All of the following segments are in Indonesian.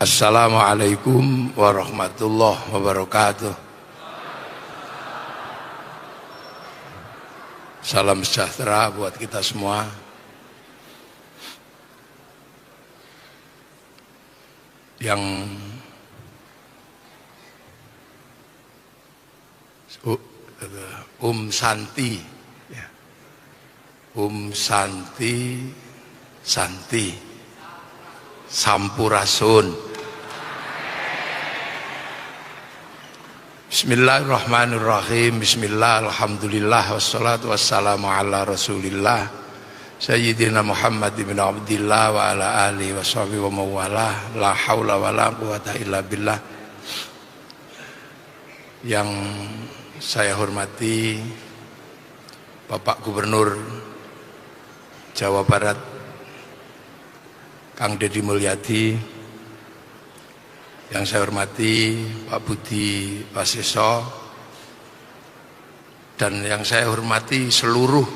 Assalamualaikum warahmatullahi wabarakatuh. Salam sejahtera buat kita semua. Yang Santi ya. Santi Sampurasun. Bismillahirrahmanirrahim. Bismillah, alhamdulillah, wassalatu wassalamu ala rasulillah Sayyidina Muhammad ibn Abdillah wa ala alihi wa sahbihi wa mawalah. La hawla wa la quwata illa billah. Yang saya hormati Bapak Gubernur Jawa Barat Kang Deddy Mulyadi, yang saya hormati Pak Budi Waseso, dan yang saya hormati seluruh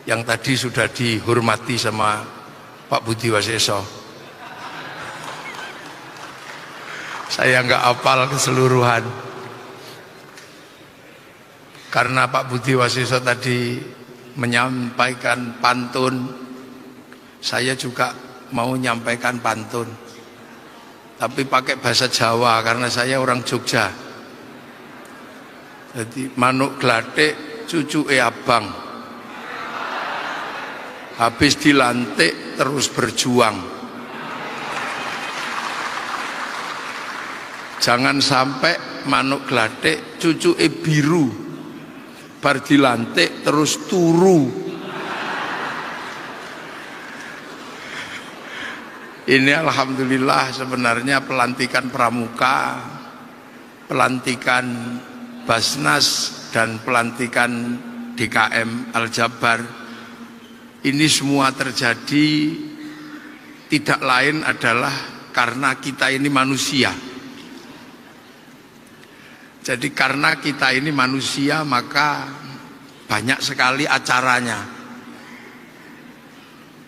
yang tadi sudah dihormati sama Pak Budi Waseso. Saya nggak hafal keseluruhan karena Pak Budi Waseso tadi menyampaikan pantun. Saya juga mau menyampaikan pantun, tapi pakai bahasa Jawa karena saya orang Jogja. Jadi manuk glathik cucuke abang, habis dilantik terus berjuang. Jangan sampai manuk glathik cucuke biru, bar dilantik terus turu. Ini alhamdulillah sebenarnya pelantikan pramuka, pelantikan Basnas, dan pelantikan DKM Al-Jabar. Ini semua terjadi tidak lain adalah karena kita ini manusia. Jadi karena kita ini manusia maka banyak sekali acaranya.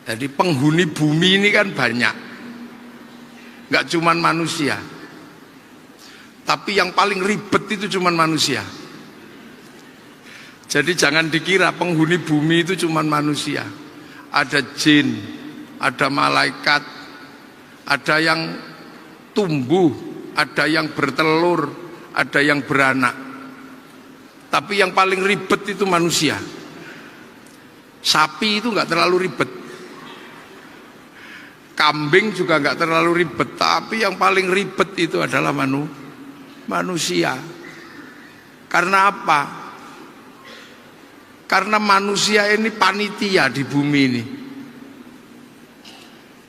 Jadi penghuni bumi ini kan banyak, nggak cuman manusia, tapi yang paling ribet itu cuman manusia. Jadi jangan dikira penghuni bumi itu cuman manusia. Ada jin, ada malaikat, ada yang tumbuh, ada yang bertelur, ada yang beranak. Tapi yang paling ribet itu manusia. Sapi itu nggak terlalu ribet, kambing juga nggak terlalu ribet, tapi yang paling ribet itu adalah manusia. Karena apa? Karena manusia ini panitia di bumi ini.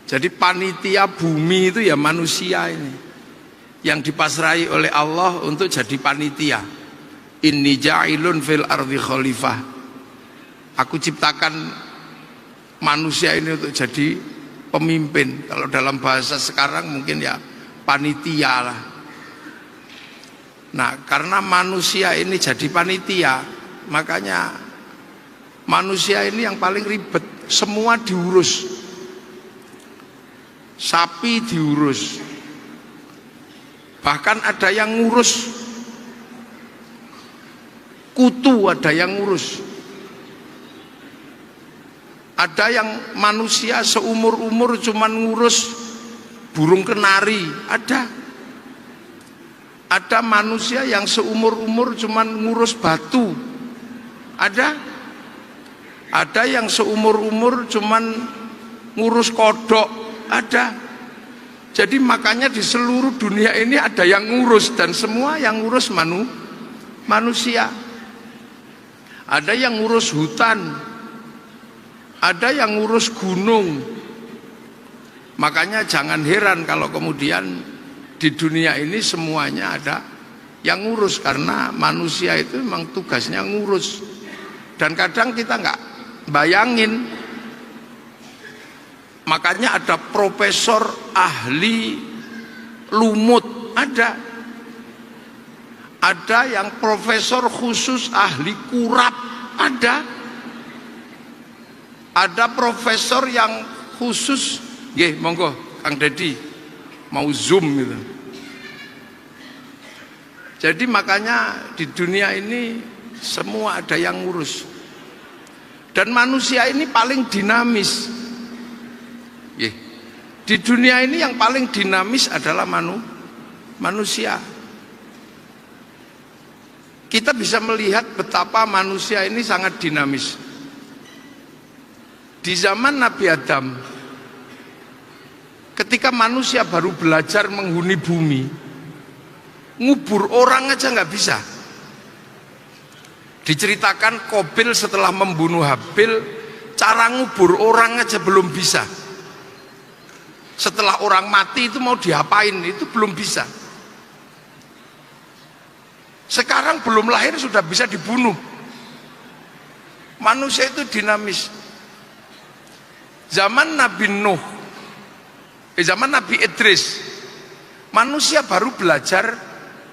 Jadi panitia bumi itu ya manusia ini, yang dipasrahi oleh Allah untuk jadi panitia. Inni ja'ilun fil ardi khalifah. Aku ciptakan manusia ini untuk jadi pemimpin. Kalau dalam bahasa sekarang mungkin ya panitia lah. Nah, karena manusia ini jadi panitia, makanya manusia ini yang paling ribet. Semua diurus. Sapi diurus, bahkan ada yang ngurus kutu, ada yang ngurus. Ada yang manusia seumur-umur cuman ngurus burung kenari, ada. Ada manusia yang seumur-umur cuman ngurus batu, ada. Ada yang seumur-umur cuman ngurus kodok, ada. Jadi makanya di seluruh dunia ini ada yang ngurus, dan semua yang ngurus manusia. Ada yang ngurus hutan, ada yang ngurus gunung. Makanya jangan heran kalau kemudian di dunia ini semuanya ada yang ngurus, karena manusia itu memang tugasnya ngurus. Dan kadang kita nggak bayangin. Makanya ada profesor ahli lumut, ada yang profesor khusus ahli kurap, ada profesor yang khusus. Nggih, monggo Kang Deddy mau zoom gitu. Jadi makanya di dunia ini semua ada yang ngurus. Dan manusia ini paling dinamis. Di dunia ini yang paling dinamis adalah manusia. Kita bisa melihat betapa manusia ini sangat dinamis. Di zaman Nabi Adam, ketika manusia baru belajar menghuni bumi, ngubur orang aja nggak bisa. Diceritakan Qabil setelah membunuh Habil, cara ngubur orang aja belum bisa. Setelah orang mati itu mau diapain, itu belum bisa. Sekarang belum lahir sudah bisa dibunuh. Manusia itu dinamis. Zaman Nabi Nuh, zaman Nabi Idris, manusia baru belajar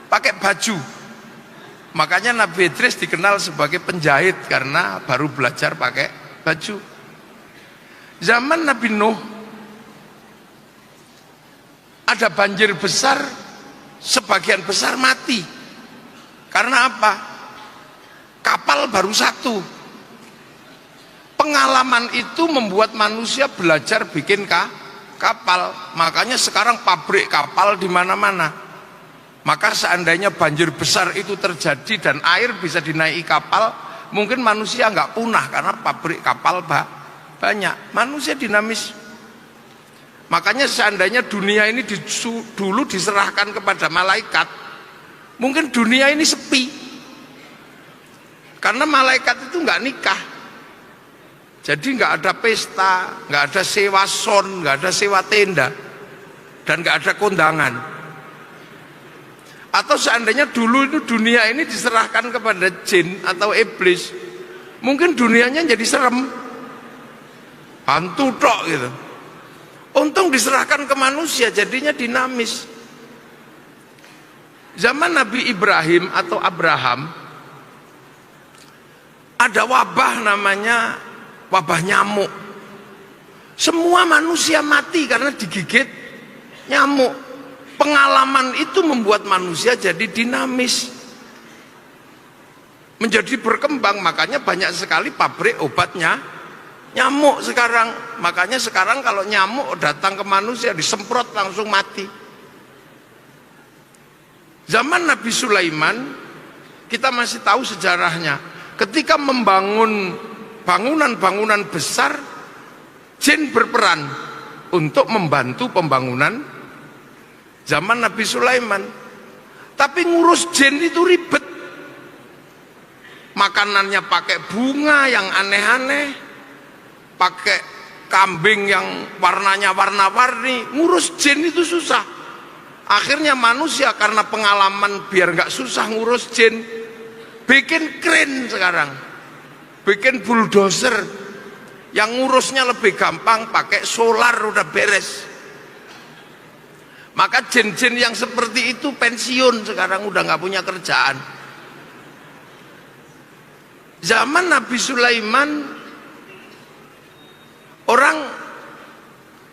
pakai baju. Makanya Nabi Idris dikenal sebagai penjahit karena baru belajar pakai baju. Zaman Nabi Nuh ada banjir besar, sebagian besar mati. Karena apa? Kapal baru satu. Pengalaman itu membuat manusia belajar bikin kapal. Makanya sekarang pabrik kapal di mana-mana. Maka seandainya banjir besar itu terjadi dan air bisa dinaiki kapal, mungkin manusia nggak punah karena pabrik kapal banyak. Manusia dinamis. Makanya seandainya dunia ini dulu diserahkan kepada malaikat, mungkin dunia ini sepi. Karena malaikat itu nggak nikah. Jadi nggak ada pesta, nggak ada sewa son, nggak ada sewa tenda, dan nggak ada kondangan. Atau seandainya dulu itu dunia ini diserahkan kepada jin atau iblis, mungkin dunianya jadi serem, hantu tok gitu. Untung diserahkan ke manusia, jadinya dinamis. Zaman Nabi Ibrahim atau Abraham, ada wabah namanya wabah nyamuk. Semua manusia mati karena digigit nyamuk. Pengalaman itu membuat manusia jadi dinamis, menjadi berkembang. Makanya banyak sekali pabrik obatnya nyamuk sekarang. Makanya sekarang kalau nyamuk datang ke manusia disemprot langsung mati. Zaman Nabi Sulaiman kita masih tahu sejarahnya. Ketika membangun bangunan-bangunan besar, jin berperan untuk membantu pembangunan zaman Nabi Sulaiman. Tapi ngurus jin itu ribet. Makanannya pakai bunga yang aneh-aneh, pakai kambing yang warnanya warna-warni. Ngurus jin itu susah. Akhirnya manusia karena pengalaman biar nggak susah ngurus jin, bikin keren sekarang, bikin bulldozer yang ngurusnya lebih gampang, pakai solar udah beres. Maka jin-jin yang seperti itu pensiun sekarang, udah nggak punya kerjaan. Zaman Nabi Sulaiman orang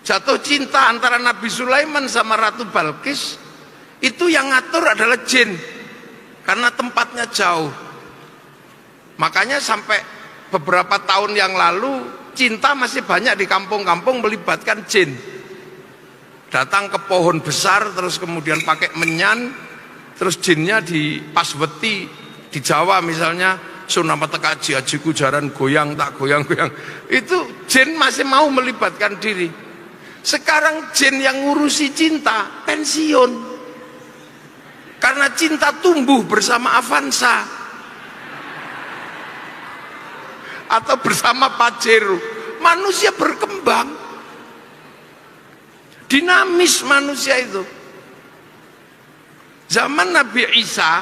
jatuh cinta antara Nabi Sulaiman sama Ratu Balkis, itu yang ngatur adalah jin karena tempatnya jauh. Makanya sampai beberapa tahun yang lalu cinta masih banyak di kampung-kampung melibatkan jin. Datang ke pohon besar terus kemudian pakai menyan, terus jinnya di pasweti di Jawa misalnya, sunama tekaji ajiku jaran goyang tak goyang-goyang. Itu jin masih mau melibatkan diri. Sekarang jin yang ngurusi cinta pensiun. Karena cinta tumbuh bersama Avanza atau bersama Pajero. Manusia berkembang. Dinamis manusia itu. Zaman Nabi Isa,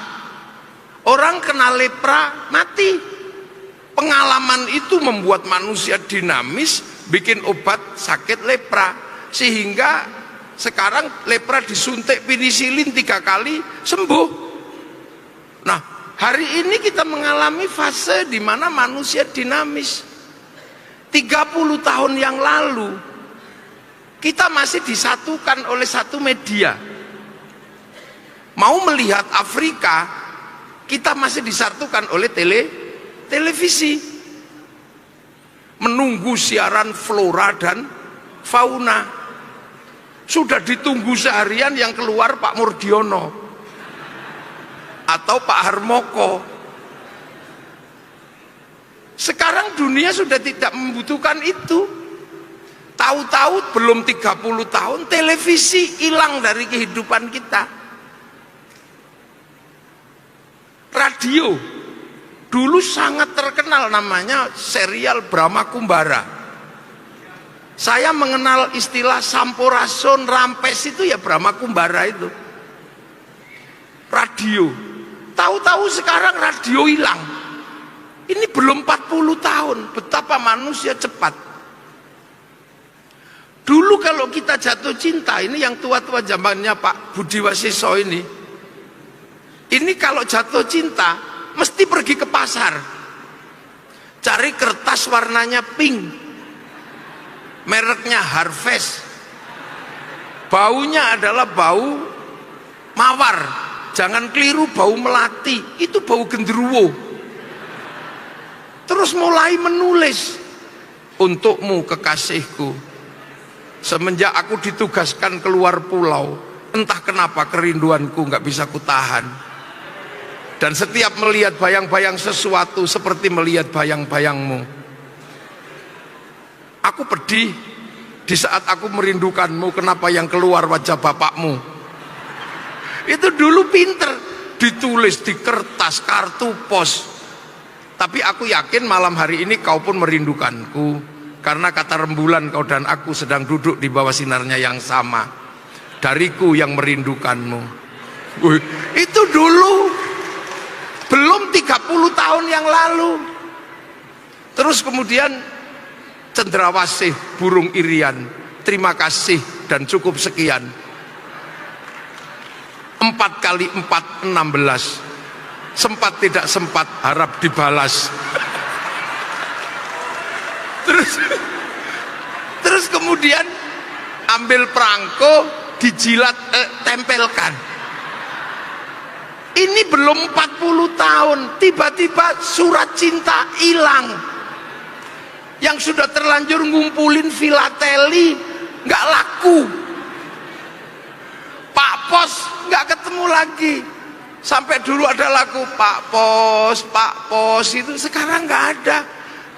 orang kena lepra mati. Pengalaman itu membuat manusia dinamis, bikin obat sakit lepra. Sehingga sekarang lepra disuntik penisilin 3 kali sembuh. Nah, hari ini kita mengalami fase di mana manusia dinamis. 30 tahun yang lalu Kita masih disatukan oleh satu media. Mau melihat Afrika, kita masih disatukan oleh televisi. Menunggu siaran flora dan fauna. Sudah ditunggu seharian, yang keluar Pak Murdiono atau Pak Harmoko. Sekarang dunia sudah tidak membutuhkan itu. Tahu-tahu belum 30 tahun televisi hilang dari kehidupan kita. Radio dulu sangat terkenal, namanya serial Brahma Kumbara. Saya mengenal istilah Sampurasun, Rampes itu ya Brahma Kumbara itu. Radio. Tahu-tahu sekarang radio hilang. Ini belum 40 tahun, betapa manusia cepat. Dulu kalau kita jatuh cinta, ini yang tua-tua zamannya Pak Budi Wasiso ini kalau jatuh cinta mesti pergi ke pasar, cari kertas warnanya pink, mereknya Harvest, baunya adalah bau mawar, jangan keliru bau melati, itu bau genderuwo. Terus mulai menulis, untukmu kekasihku, semenjak aku ditugaskan keluar pulau, entah kenapa kerinduanku nggak bisa kutahan. Dan setiap melihat bayang-bayang sesuatu seperti melihat bayang-bayangmu. Aku pedih di saat aku merindukanmu, kenapa yang keluar wajah bapakmu. Itu dulu pinter, ditulis di kertas, kartu pos. Tapi aku yakin malam hari ini kau pun merindukanku, karena kata rembulan kau dan aku sedang duduk di bawah sinarnya yang sama. Dariku yang merindukanmu. Itu dulu, belum 30 tahun yang lalu. Terus kemudian cendrawasih burung irian, terima kasih dan cukup sekian. 4 kali 4 16. Sempat tidak sempat harap dibalas. Terus kemudian ambil perangko, dijilat, tempelkan. Ini belum 40 tahun, tiba-tiba surat cinta hilang. Yang sudah terlanjur ngumpulin filateli nggak laku. Pak Pos nggak ketemu lagi. Sampai dulu ada lagu Pak Pos itu, sekarang nggak ada.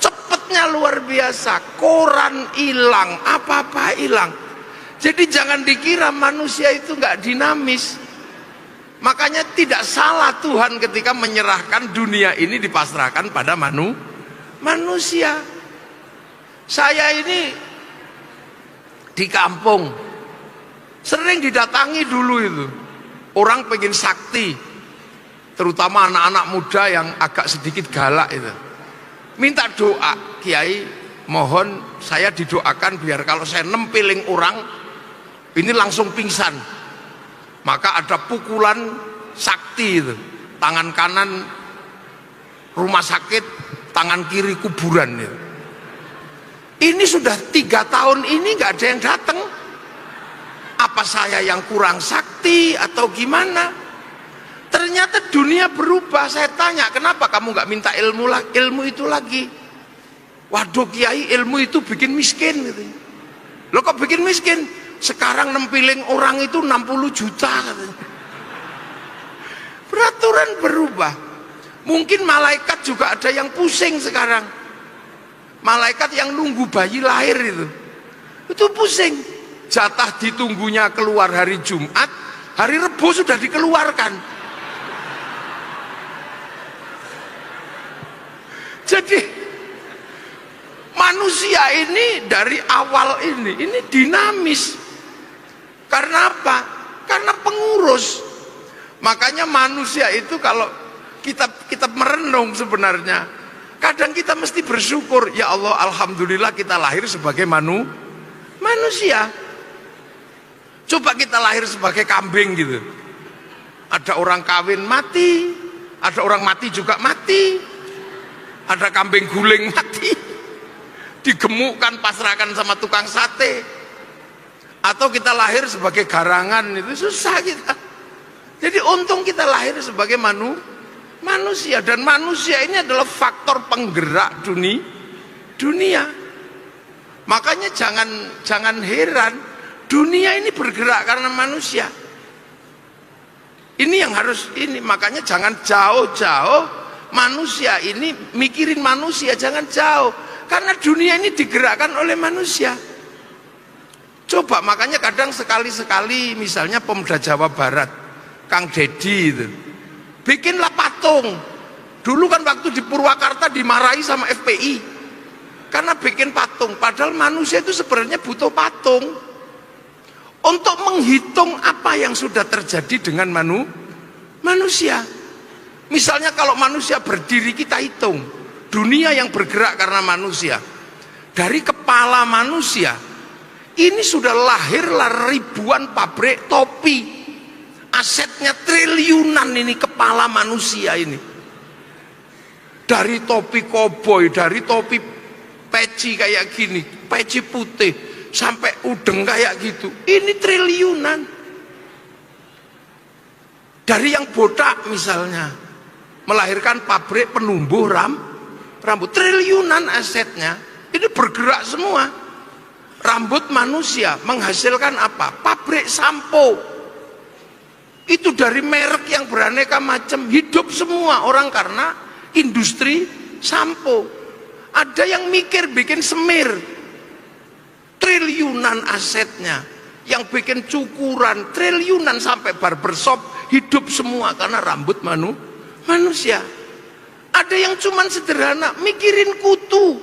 Cepetnya luar biasa, koran hilang, apa-apa hilang. Jadi jangan dikira manusia itu nggak dinamis. Makanya tidak salah Tuhan ketika menyerahkan dunia ini, dipasrahkan pada manusia. Saya ini di kampung sering didatangi dulu itu orang pengen sakti, terutama anak-anak muda yang agak sedikit galak itu. Minta doa, Kiai mohon saya didoakan biar kalau saya nempiling orang ini langsung pingsan. Maka ada pukulan sakti itu, tangan kanan rumah sakit, tangan kiri kuburan itu. Ini sudah 3 tahun ini nggak ada yang datang. Apa saya yang kurang sakti atau gimana? Ternyata dunia berubah. Saya tanya, kenapa kamu nggak minta ilmu itu lagi? Waduh Kiai, ilmu itu bikin miskin gitu. Loh kok bikin miskin? Sekarang nempiling orang itu 60 juta katanya. Peraturan berubah. Mungkin malaikat juga ada yang pusing sekarang. Malaikat yang nunggu bayi lahir itu pusing. Jatah ditunggunya keluar hari Jumat, hari Rebo sudah dikeluarkan. Jadi manusia ini dari awal ini dinamis. Karena apa? Karena pengurus. Makanya manusia itu kalau kita merenung sebenarnya, kadang kita mesti bersyukur, ya Allah, alhamdulillah kita lahir sebagai manusia. Coba kita lahir sebagai kambing gitu. Ada orang kawin mati, ada orang mati juga mati, ada kambing guling mati, digemukkan pasrahkan sama tukang sate. Atau kita lahir sebagai garangan, itu susah kita. Jadi untung kita lahir sebagai manusia, dan manusia ini adalah faktor penggerak dunia. Makanya jangan heran dunia ini bergerak karena manusia. Ini yang harus makanya jangan jauh-jauh manusia ini mikirin manusia, jangan jauh, karena dunia ini digerakkan oleh manusia. Coba, makanya kadang sekali-sekali misalnya Pemuda Jawa Barat, Kang Dedi itu bikinlah patung. Dulu kan waktu di Purwakarta dimarahi sama FPI karena bikin patung, padahal manusia itu sebenarnya butuh patung untuk menghitung apa yang sudah terjadi dengan manusia. Misalnya kalau manusia berdiri, kita hitung dunia yang bergerak karena manusia. Dari kepala manusia ini sudah lahirlah ribuan pabrik topi, asetnya triliunan ini kepala manusia ini. Dari topi koboi, dari topi peci kayak gini, peci putih, sampai udeng kayak gitu, ini triliunan. Dari yang botak misalnya, melahirkan pabrik penumbuh rambut, triliunan asetnya, ini bergerak semua. Rambut manusia menghasilkan apa? Pabrik sampo. Itu dari merek yang beraneka macam, hidup semua orang karena industri sampo. Ada yang mikir bikin semir, triliunan asetnya. Yang bikin cukuran, triliunan, sampai barbershop, hidup semua karena rambut manusia. Ada yang cuman sederhana, mikirin kutu,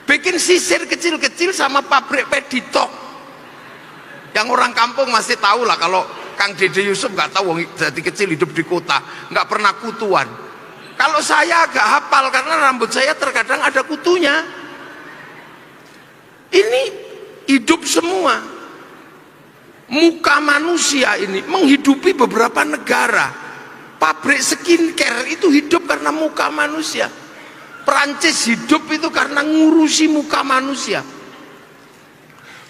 bikin sisir kecil-kecil sama pabrik peditok. Yang orang kampung masih tahu lah, kalau Kang Dede Yusuf nggak tahu, dari kecil hidup di kota, nggak pernah kutuan. Kalau saya agak hafal karena rambut saya terkadang ada kutunya. Ini hidup semua. Muka manusia ini menghidupi beberapa negara. Pabrik skincare itu hidup karena muka manusia. Perancis hidup itu karena ngurusi muka manusia.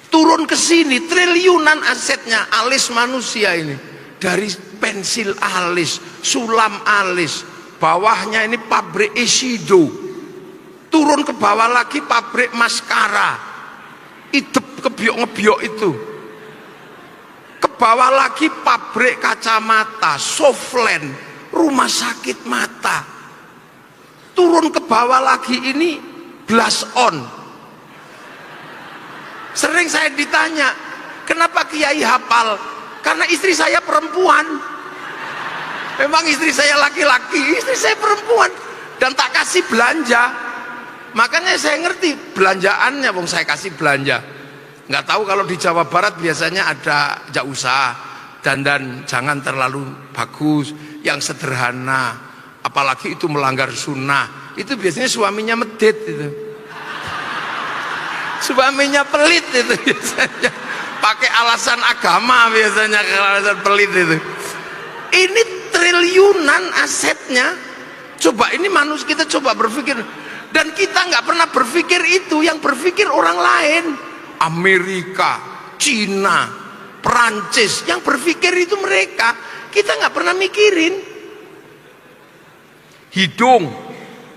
Turun ke sini triliunan asetnya alis manusia ini. Dari pensil alis, sulam alis, bawahnya ini pabrik Ishido. Turun ke bawah lagi pabrik maskara, idep kebiok-ngebiok itu. Ke bawah lagi pabrik kacamata, Softland, rumah sakit mata. Turun ke bawah lagi ini blush on. Sering saya ditanya, kenapa Kiai hafal? Karena istri saya perempuan. Memang istri saya laki-laki, istri saya perempuan, dan tak kasih belanja. Makanya saya ngerti belanjaannya, wong saya kasih belanja. Nggak tahu kalau di Jawa Barat biasanya ada, nggak usah dandan, jangan terlalu bagus, yang sederhana. Apalagi itu melanggar sunnah, itu biasanya suaminya medit itu, suaminya pelit itu biasanya, pakai alasan agama biasanya, alasan pelit itu. Ini triliunan asetnya. Coba ini manusia, kita coba berpikir, dan kita nggak pernah berpikir itu, yang berpikir orang lain. Amerika, Cina, Perancis, yang berpikir itu mereka, kita nggak pernah mikirin. Hidung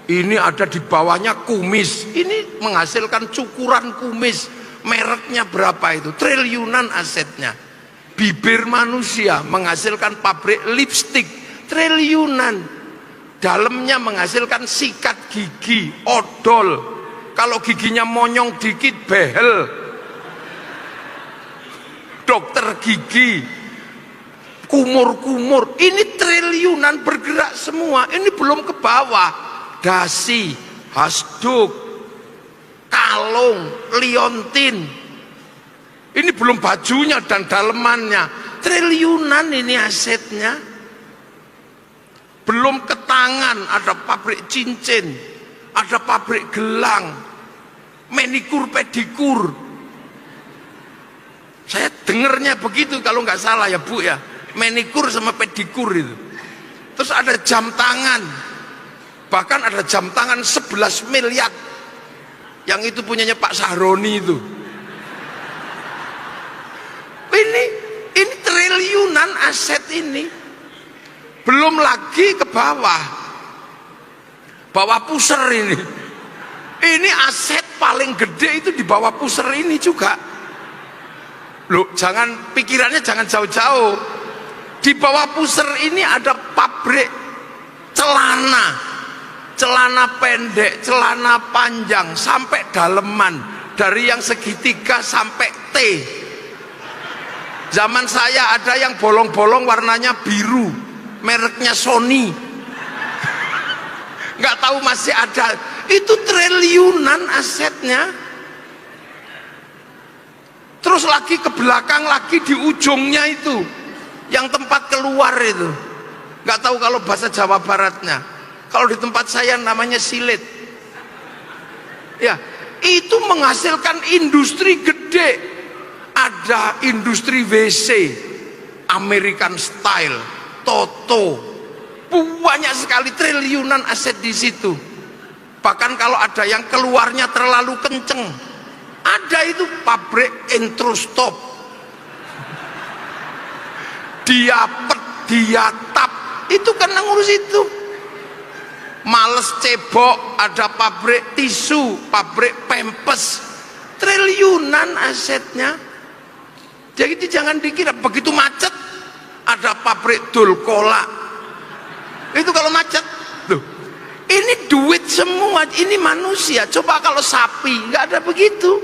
ini ada di bawahnya kumis, ini menghasilkan cukuran kumis, mereknya berapa itu, triliunan asetnya. Bibir manusia menghasilkan pabrik lipstik, triliunan. Dalamnya menghasilkan sikat gigi, odol, kalau giginya monyong dikit behel, dokter gigi, kumur-kumur, ini triliunan bergerak semua. Ini belum ke bawah, dasi, hasduk, kalung, liontin, ini belum bajunya dan dalemannya, triliunan ini asetnya. Belum ke tangan, ada pabrik cincin, ada pabrik gelang, manikur pedikur. Saya dengarnya begitu kalau nggak salah ya Bu ya, manikur sama pedikur itu. Terus ada jam tangan, bahkan ada jam tangan 11 miliar, yang itu punyanya Pak Sahroni itu. triliunan aset ini. Belum lagi ke bawah pusar ini. Ini aset paling gede itu di bawah pusar ini juga. Loh, jangan pikirannya jangan jauh-jauh. Di bawah pusar ini ada pabrik celana pendek, celana panjang sampai daleman, dari yang segitiga sampai T. Zaman saya ada yang bolong-bolong warnanya biru, mereknya Sony. Nggak tahu masih ada. Itu triliunan asetnya. Terus lagi ke belakang lagi di ujungnya itu, yang tempat keluar itu, nggak tahu kalau bahasa Jawa Baratnya. Kalau di tempat saya namanya silet. Ya, itu menghasilkan industri gede. Ada industri WC, American Style, Toto, banyak sekali triliunan aset di situ. Bahkan kalau ada yang keluarnya terlalu kenceng, ada itu pabrik Introstop, Diapet, Diatap, itu kan ngurus itu. Males cebok, ada pabrik tisu, pabrik pempes, triliunan asetnya. Jadi jangan dikira begitu macet ada pabrik dol cola. Itu kalau macet, loh, ini duit semua, ini manusia. Coba kalau sapi, nggak ada begitu,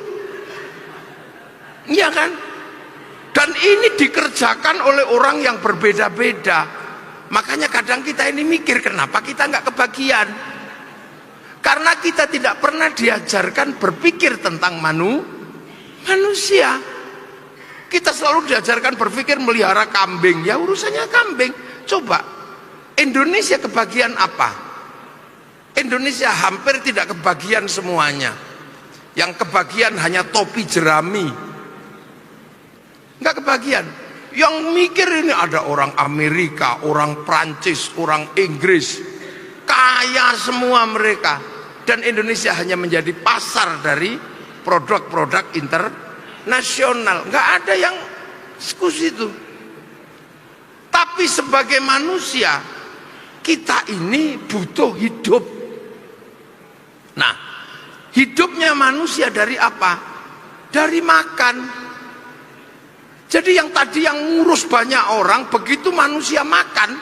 iya kan? Dan ini dikerjakan oleh orang yang berbeda-beda. Makanya kadang kita ini mikir, kenapa kita nggak kebagian? Karena kita tidak pernah diajarkan berpikir tentang manusia. Kita selalu diajarkan berpikir melihara kambing, ya urusannya kambing. Coba Indonesia kebagian apa? Indonesia hampir tidak kebagian semuanya. Yang kebagian hanya topi jerami, nggak kebagian. Yang mikir ini ada orang Amerika, orang Prancis, orang Inggris, kaya semua mereka. Dan Indonesia hanya menjadi pasar dari produk-produk internasional. Nggak ada yang diskusi itu. Tapi sebagai manusia, kita ini butuh hidup. Nah, hidupnya manusia dari apa? Dari makan. Jadi yang tadi yang ngurus banyak orang, begitu manusia makan,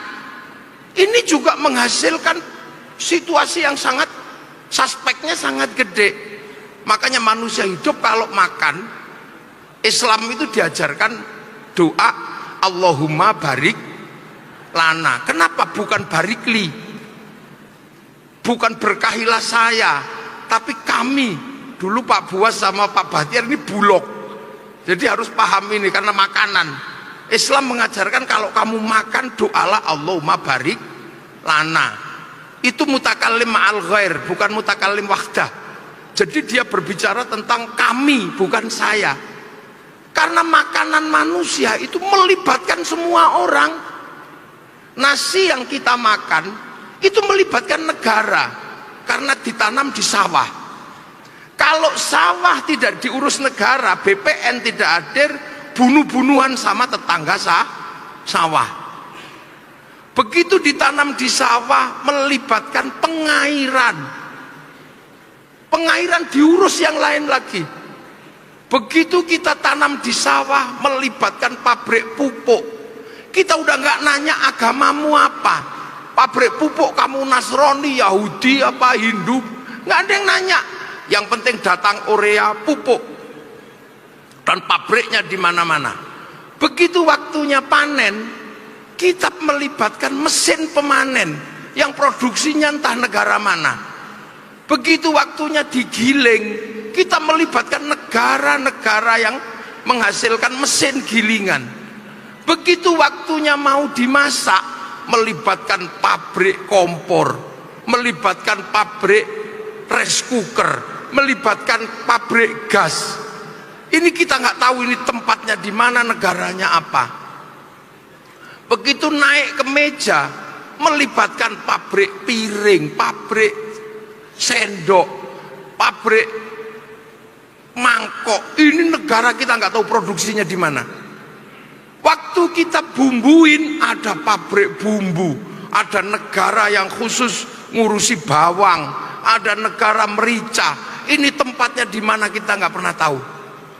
ini juga menghasilkan situasi yang sangat, suspeknya sangat gede. Makanya manusia hidup kalau makan, Islam itu diajarkan doa Allahumma barik lana. Kenapa bukan barikli? Bukan berkahilah saya, tapi kami. Dulu Pak Buas sama Pak Bahtiar ini bulog. Jadi harus paham ini karena makanan. Islam mengajarkan kalau kamu makan doalah Allahumma barik lana. Itu mutakallim ma'al ghair, bukan mutakallim wahdah. Jadi dia berbicara tentang kami, bukan saya. Karena makanan manusia itu melibatkan semua orang. Nasi yang kita makan itu melibatkan negara karena ditanam di sawah. Kalau sawah tidak diurus negara, BPN tidak hadir, bunuh-bunuhan sama tetangga sawah. Begitu ditanam di sawah melibatkan pengairan. Pengairan diurus yang lain lagi. Begitu kita tanam di sawah melibatkan pabrik pupuk. Kita udah nggak nanya agamamu apa. Pabrik pupuk kamu Nasrani, Yahudi apa Hindu, nggak ada yang nanya. Yang penting datang urea pupuk dan pabriknya di mana-mana. Begitu waktunya panen, kita melibatkan mesin pemanen yang produksinya entah negara mana. Begitu waktunya digiling, kita melibatkan negara-negara yang menghasilkan mesin gilingan. Begitu waktunya mau dimasak, melibatkan pabrik kompor, melibatkan pabrik rice cooker, melibatkan pabrik gas. Ini kita nggak tahu ini tempatnya di mana, negaranya apa. Begitu naik ke meja, melibatkan pabrik piring, pabrik sendok, pabrik mangkok. Ini negara kita nggak tahu produksinya di mana. Waktu kita bumbuin, ada pabrik bumbu, ada negara yang khusus ngurusi bawang, ada negara merica. Ini tempatnya di mana kita nggak pernah tahu.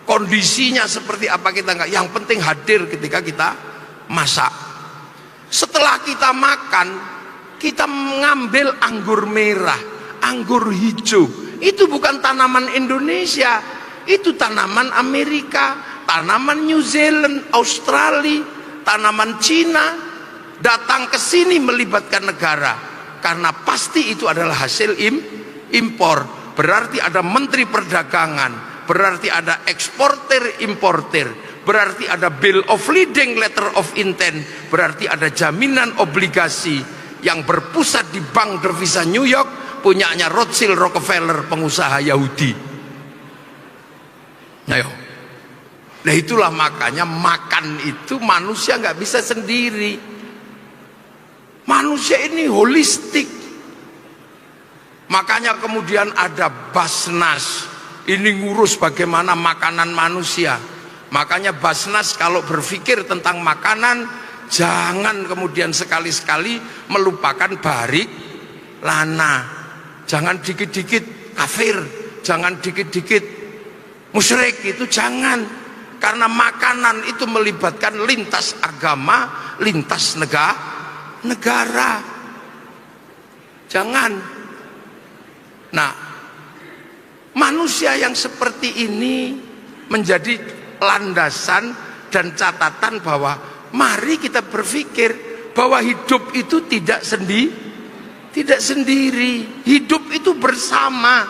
Kondisinya seperti apa kita nggak. Yang penting hadir ketika kita masak. Setelah kita makan, kita mengambil anggur merah, anggur hijau. Itu bukan tanaman Indonesia, itu tanaman Amerika, tanaman New Zealand, Australia, tanaman Cina. Datang ke sini melibatkan negara, karena pasti itu adalah hasil impor. Berarti ada menteri perdagangan, berarti ada eksportir importir, berarti ada bill of lading, letter of intent, berarti ada jaminan obligasi yang berpusat di Bank Devisa New York, punyanya Rothschild Rockefeller, pengusaha Yahudi. Ayo. Nah itulah makanya makan itu manusia nggak bisa sendiri. Manusia ini holistik. Makanya kemudian ada Basnas, ini ngurus bagaimana makanan manusia. Makanya Basnas kalau berpikir tentang makanan, jangan kemudian sekali-sekali melupakan barik lana. Jangan dikit-dikit kafir, jangan dikit-dikit musyrik, itu jangan. Karena makanan itu melibatkan lintas agama, lintas negara. Jangan. Nah, manusia yang seperti ini menjadi landasan dan catatan bahwa mari kita berpikir bahwa hidup itu tidak sendiri. Hidup itu bersama,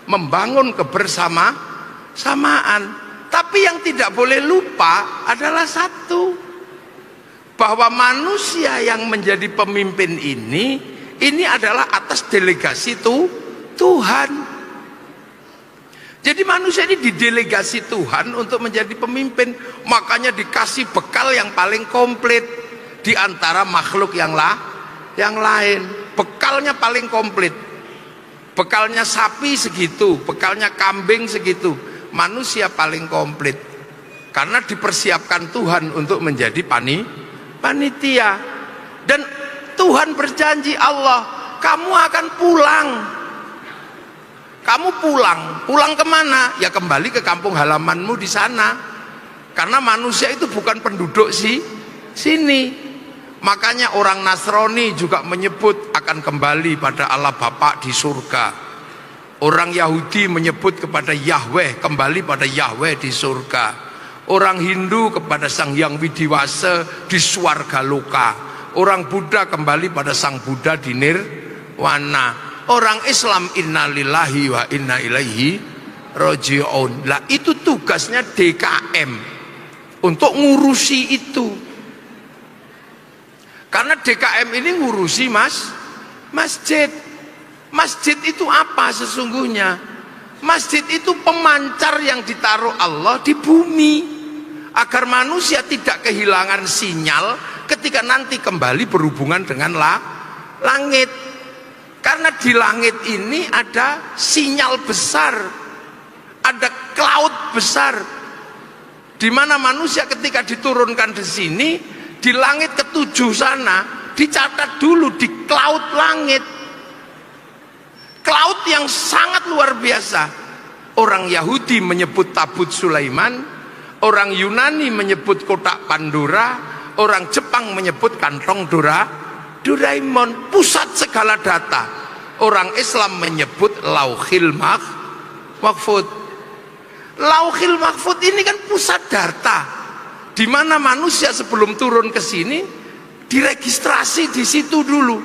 membangun kebersamaan. Tapi yang tidak boleh lupa adalah satu, bahwa manusia yang menjadi pemimpin ini adalah atas delegasi Tuhan. Jadi manusia ini didelegasi Tuhan untuk menjadi pemimpin. Makanya dikasih bekal yang paling komplit di antara makhluk yang lain. Bekalnya paling komplit. Bekalnya sapi segitu, bekalnya kambing segitu. Manusia paling komplit. Karena dipersiapkan Tuhan untuk menjadi panitia. Dan Tuhan berjanji, Allah, kamu akan pulang. Kamu pulang kemana? Ya kembali ke kampung halamanmu di sana. Karena manusia itu bukan penduduk sini. Makanya orang Nasrani juga menyebut akan kembali pada Allah Bapa di surga. Orang Yahudi menyebut kepada Yahweh, kembali pada Yahweh di surga. Orang Hindu kepada Sang Hyang Widiwasa di swarga loka. Orang Buddha kembali pada Sang Buddha di nirwana. Orang Islam innalillahi wa inna ilaihi raji'un. Lah itu tugasnya DKM untuk ngurusi itu. Karena DKM ini ngurusi masjid. Masjid itu apa sesungguhnya? Masjid itu pemancar yang ditaruh Allah di bumi, agar manusia tidak kehilangan sinyal ketika nanti kembali berhubungan dengan langit. Karena di langit ini ada sinyal besar, ada cloud besar, di mana manusia ketika diturunkan di sini, di langit ketujuh sana, dicatat dulu di cloud langit. Cloud yang sangat luar biasa. Orang Yahudi menyebut tabut Sulaiman, orang Yunani menyebut kotak Pandora, orang Jepang menyebut kantong Doraemon, pusat segala data. Orang Islam menyebut Lauhil Mahfud. Lauhil Mahfud ini kan pusat data, di mana manusia sebelum turun ke sini diregistrasi di situ dulu.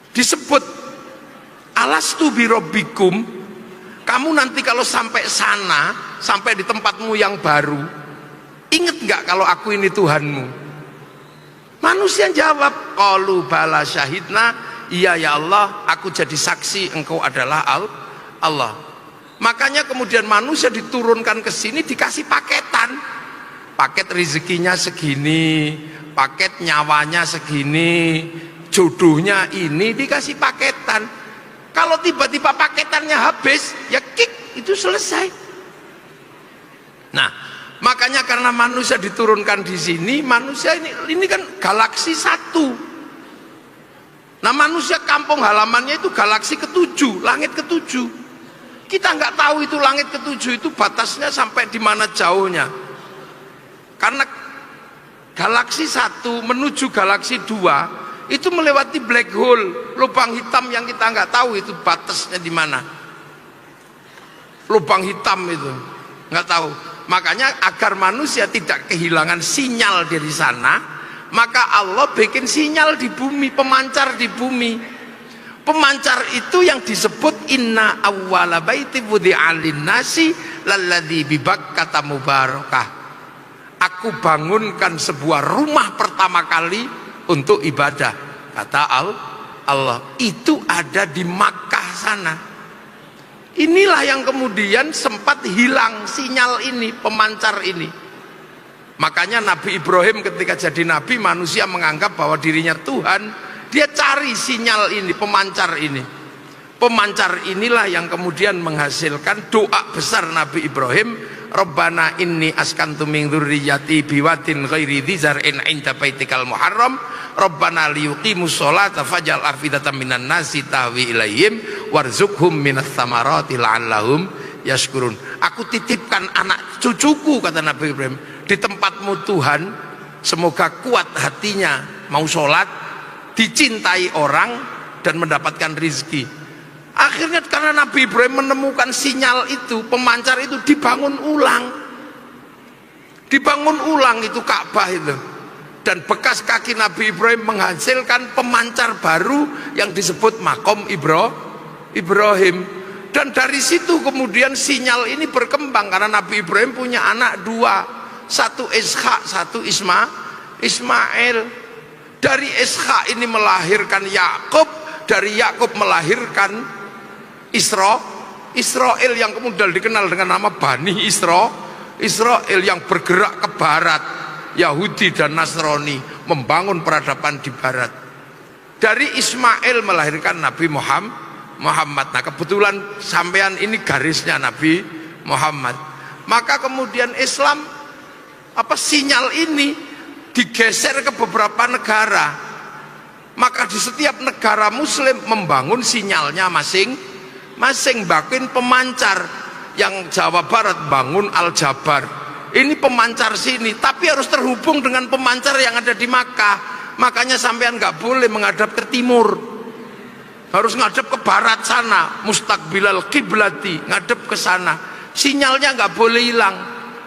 Disebut alastu birabbikum. Kamu nanti kalau sampai sana, sampai di tempatmu yang baru, ingat nggak kalau aku ini Tuhanmu? Manusia jawab, qalu bala syahidna, iya ya Allah, aku jadi saksi engkau adalah Allah. Makanya kemudian manusia diturunkan ke sini dikasih paketan. Paket rezekinya segini, paket nyawanya segini, jodohnya ini, dikasih paketan. Kalau tiba-tiba paketannya habis, ya kick, itu selesai. Nah, Makanya karena manusia diturunkan di sini, manusia ini kan galaksi satu. Nah manusia kampung halamannya itu galaksi ketujuh, langit ketujuh. Kita nggak tahu itu langit ketujuh itu batasnya sampai di mana jauhnya. Karena galaksi satu menuju galaksi dua itu melewati black hole, lubang hitam yang kita nggak tahu itu batasnya di mana. Lubang hitam itu nggak tahu. Makanya agar manusia tidak kehilangan sinyal dari sana, maka Allah bikin sinyal di bumi, pemancar di bumi. Pemancar itu yang disebut inna awwala baiti wudi'a lin-nasi lalladzi bi Bakkah mubarakah. Aku bangunkan sebuah rumah pertama kali untuk ibadah, kata Allah. Itu ada di Makkah sana. Inilah yang kemudian sempat hilang sinyal ini, pemancar ini. Makanya Nabi Ibrahim ketika jadi nabi, manusia menganggap bahwa dirinya Tuhan. Dia cari sinyal ini, pemancar ini. Pemancar inilah yang kemudian menghasilkan doa besar Nabi Ibrahim, Rabbana inni askantu min dzurriyyati biwadin ghairi dzi zar'in 'inda baitikal muharram Rabbana liyuqimus sholata faj'al afidatan minan nasi tahwi ilaihim warzuqhum minas tsamarati la'allahum yashkurun. Aku titipkan anak cucuku, kata Nabi Ibrahim, di tempatmu Tuhan, semoga kuat hatinya, mau sholat, dicintai orang dan mendapatkan rizki. Akhirnya karena Nabi Ibrahim menemukan sinyal itu, pemancar itu dibangun ulang. Dibangun ulang itu Ka'bah itu. Dan bekas kaki Nabi Ibrahim menghasilkan pemancar baru yang disebut Maqam Ibrahim. Dan dari situ kemudian sinyal ini berkembang karena Nabi Ibrahim punya anak dua, satu Ishak, satu Ismail. Dari Ishak ini melahirkan Yakub, dari Yakub melahirkan Israel yang kemudian dikenal dengan nama Bani Israel yang bergerak ke barat, Yahudi dan Nasrani, membangun peradaban di barat. Dari Ismail melahirkan Nabi Muhammad. Nah kebetulan sampean ini garisnya Nabi Muhammad. Maka kemudian Islam sinyal ini digeser ke beberapa negara. Maka di setiap negara muslim membangun sinyalnya masing-masing, bikin pemancar. Yang Jawa Barat bangun Al-Jabar, ini pemancar sini, tapi harus terhubung dengan pemancar yang ada di Makkah. Makanya sampean nggak boleh menghadap ke timur, harus ngadep ke barat sana, mustaqbilal kiblati, ngadep ke sana. Sinyalnya nggak boleh hilang.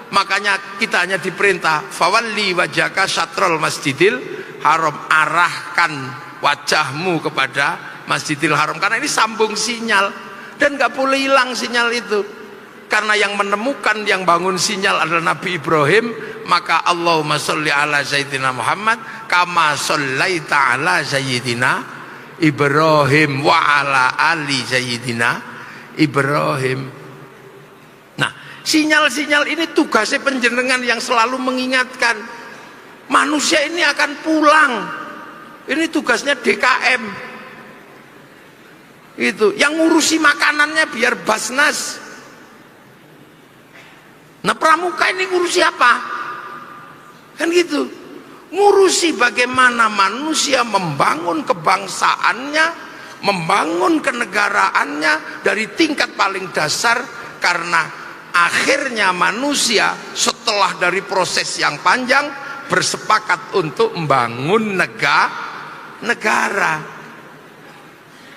Makanya kita hanya diperintah fawalli wajhaka syatrul masjidil haram, arahkan wajahmu kepada Masjidil Haram, karena ini sambung sinyal dan nggak boleh hilang sinyal itu. Karena yang menemukan, yang bangun sinyal adalah Nabi Ibrahim. Maka Allahumma sholli ala sayyidina Muhammad kama shollaita ala sayyidina Ibrahim wa ala ali sayyidina Ibrahim. Nah sinyal-sinyal ini tugasnya panjenengan yang selalu mengingatkan manusia ini akan pulang. Ini tugasnya DKM itu, yang ngurusi makanannya biar Basnas. Nah pramuka ini ngurusi apa? Kan gitu, ngurusi bagaimana manusia membangun kebangsaannya, membangun kenegaraannya dari tingkat paling dasar. Karena akhirnya manusia setelah dari proses yang panjang bersepakat untuk membangun negara.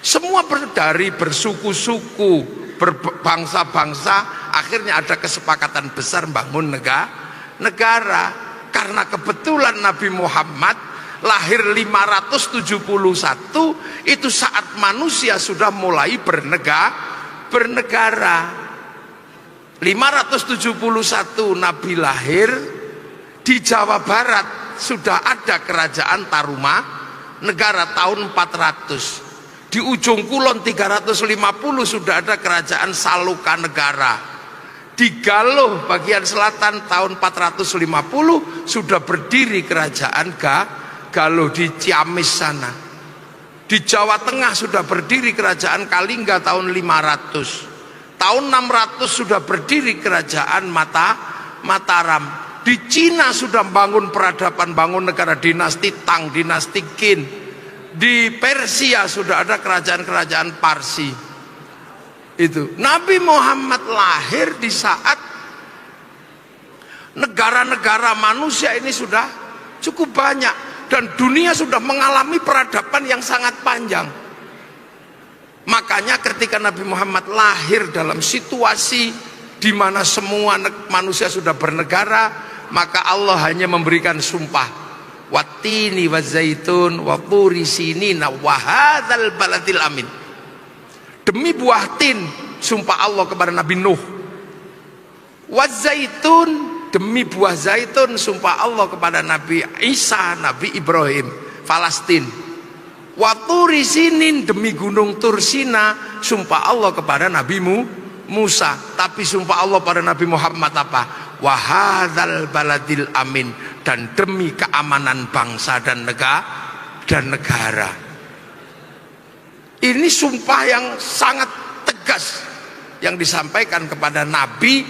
Semua dari bersuku-suku, berbangsa-bangsa, akhirnya ada kesepakatan besar membangun negara. Karena kebetulan Nabi Muhammad lahir 571, itu saat manusia sudah mulai bernegara. 571 Nabi lahir, di Jawa Barat sudah ada kerajaan Tarumanegara tahun 400. Di ujung kulon 350 sudah ada kerajaan Salukanegara. Di Galuh bagian selatan tahun 450 sudah berdiri kerajaan Galuh di Ciamis sana. Di Jawa Tengah sudah berdiri kerajaan Kalingga tahun 500. Tahun 600 sudah berdiri kerajaan Mataram. Di Cina sudah bangun peradaban, bangun negara dinasti Tang, dinasti Qin. Di Persia sudah ada kerajaan-kerajaan Parsi. Itu Nabi Muhammad lahir di saat negara-negara manusia ini sudah cukup banyak dan dunia sudah mengalami peradaban yang sangat panjang. Makanya ketika Nabi Muhammad lahir dalam situasi di mana semua manusia sudah bernegara, maka Allah hanya memberikan sumpah, wattini wazaitun wa turi sinina wa hadzal baladil amin. Demi buah tin, sumpah Allah kepada Nabi Nuh. Wazaitun, demi buah zaitun, sumpah Allah kepada Nabi Isa, Nabi Ibrahim, Palestina. Wa turi sinin, demi gunung Tursina, sumpah Allah kepada Nabi Musa. Tapi sumpah Allah pada Nabi Muhammad apa? Wa hadzal baladil amin, dan demi keamanan bangsa dan negara. Ini sumpah yang sangat tegas yang disampaikan kepada Nabi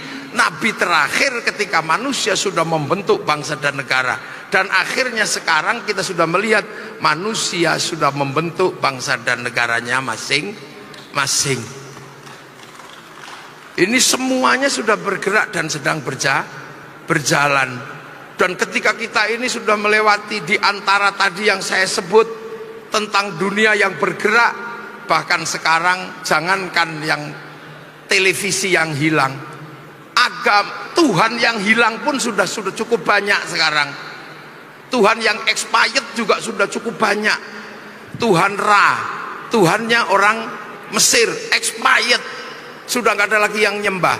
terakhir ketika manusia sudah membentuk bangsa dan negara. Dan akhirnya sekarang kita sudah melihat manusia sudah membentuk bangsa dan negaranya masing-masing. Ini semuanya sudah bergerak dan sedang berjalan. Dan ketika kita ini sudah melewati di antara tadi yang saya sebut tentang dunia yang bergerak, bahkan sekarang jangankan yang televisi yang hilang, Tuhan yang hilang pun sudah cukup banyak sekarang. Tuhan yang expired juga sudah cukup banyak. Tuhan Ra, Tuhannya orang Mesir, expired, sudah nggak ada lagi yang nyembah.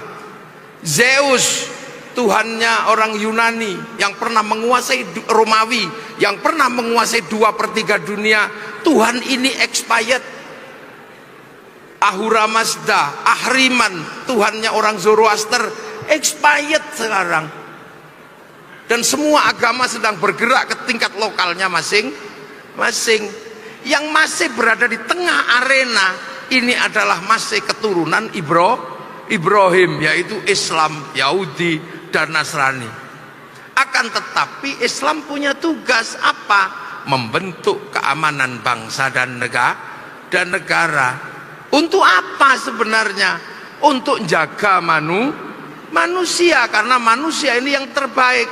Zeus, Tuhannya orang Yunani yang pernah menguasai Romawi, yang pernah menguasai 2/3 dunia, Tuhan ini expired. Ahura Mazda, Ahriman, Tuhannya orang Zoroaster, expired sekarang. Dan semua agama sedang bergerak ke tingkat lokalnya masing-masing. Yang masih berada di tengah arena ini adalah masih keturunan Ibrahim, yaitu Islam, Yahudi, dan Nasrani. Akan tetapi Islam punya tugas apa? Membentuk keamanan bangsa dan negara. Untuk apa sebenarnya? Untuk jaga manusia, karena manusia ini yang terbaik.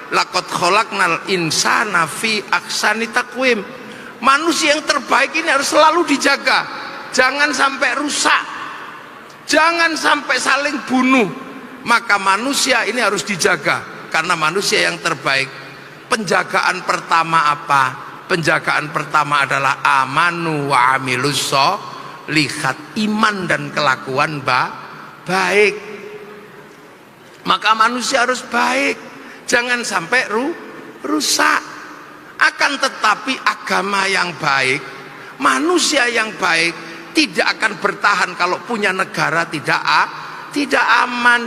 Laqad khalaqnal insana fi ahsani taqwim. Manusia yang terbaik ini harus selalu dijaga. Jangan sampai rusak. Jangan sampai saling bunuh. Maka manusia ini harus dijaga karena manusia yang terbaik. Penjagaan pertama apa? Penjagaan pertama adalah amanu wa amilus lihat iman dan kelakuan baik. Maka manusia harus baik, jangan sampai rusak. Akan tetapi agama yang baik, manusia yang baik tidak akan bertahan kalau punya negara tidak aman.